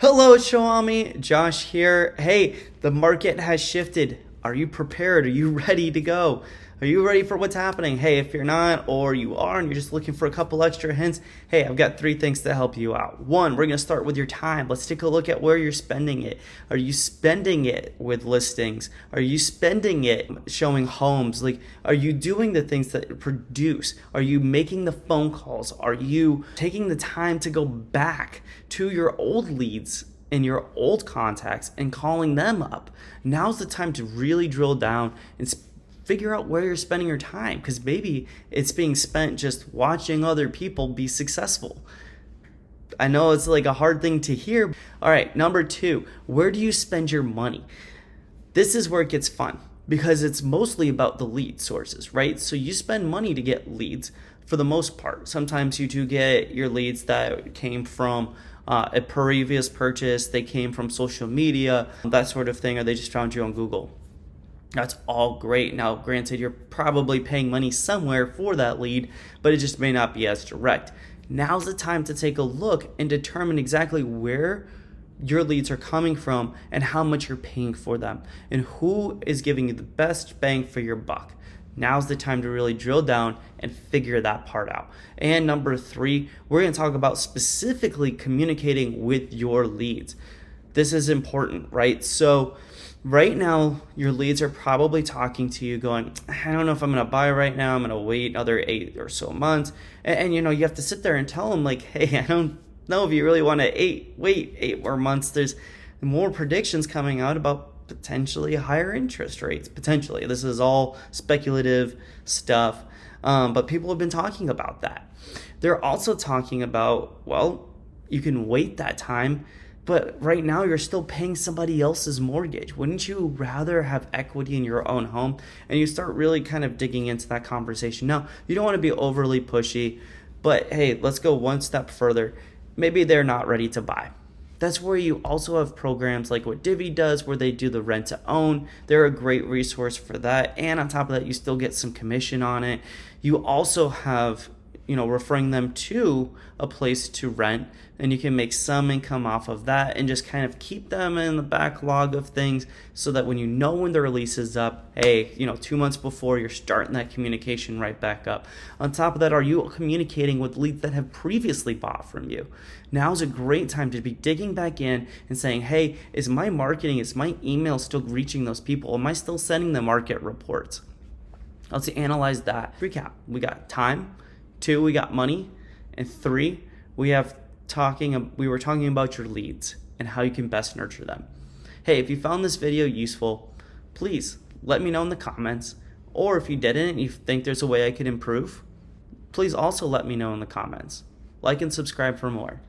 Hello, Showami. Josh here. Hey, the market has shifted. Are you prepared? Are you ready to go? Are you ready for what's happening? Hey, if you're not, or you are, and you're just looking for a couple extra hints, hey, I've got 3 things to help you out. One, we're going to start with your time. Let's take a look at where you're spending it. Are you spending it with listings? Are you spending it showing homes? Like, are you doing the things that produce? Are you making the phone calls? Are you taking the time to go back to your old leads and your old contacts and calling them up? Now's the time to really drill down and figure out where you're spending your time, because maybe it's being spent just watching other people be successful. I know it's like a hard thing to hear. All right, number 2, where do you spend your money? This is where it gets fun, because it's mostly about the lead sources, right? So you spend money to get leads for the most part. Sometimes you do get your leads that came from a previous purchase, they came from social media, that sort of thing, or they just found you on Google. That's all great. Now, granted, you're probably paying money somewhere for that lead, but it just may not be as direct. Now's the time to take a look and determine exactly where your leads are coming from and how much you're paying for them and who is giving you the best bang for your buck. Now's the time to really drill down and figure that part out. And number 3, we're going to talk about specifically communicating with your leads. This is important, right? So right now, your leads are probably talking to you going, I don't know if I'm going to buy right now. I'm going to wait another 8 or so months. And you have to sit there and tell them like, hey, I don't know if you really want to wait 8 more months. There's more predictions coming out about potentially higher interest rates. Potentially. This is all speculative stuff. But people have been talking about that. They're also talking about, well, you can wait that time, but right now you're still paying somebody else's mortgage. Wouldn't you rather have equity in your own home? And you start really kind of digging into that conversation. Now, you don't want to be overly pushy, but hey, let's go one step further. Maybe they're not ready to buy. That's where you also have programs like what Divvy does, where they do the rent to own. They're a great resource for that. And on top of that, you still get some commission on it. You also have referring them to a place to rent, and you can make some income off of that and just kind of keep them in the backlog of things so that when their lease is up, hey, 2 months before, you're starting that communication right back up. On top of that, are you communicating with leads that have previously bought from you? Now's a great time to be digging back in and saying, hey, is my email still reaching those people? Am I still sending them market reports? Let's analyze that. Recap. We got time. 2, we got money. And 3, we were talking about your leads and how you can best nurture them. Hey, if you found this video useful, please let me know in the comments. Or if you didn't and you think there's a way I could improve, please also let me know in the comments. Like and subscribe for more.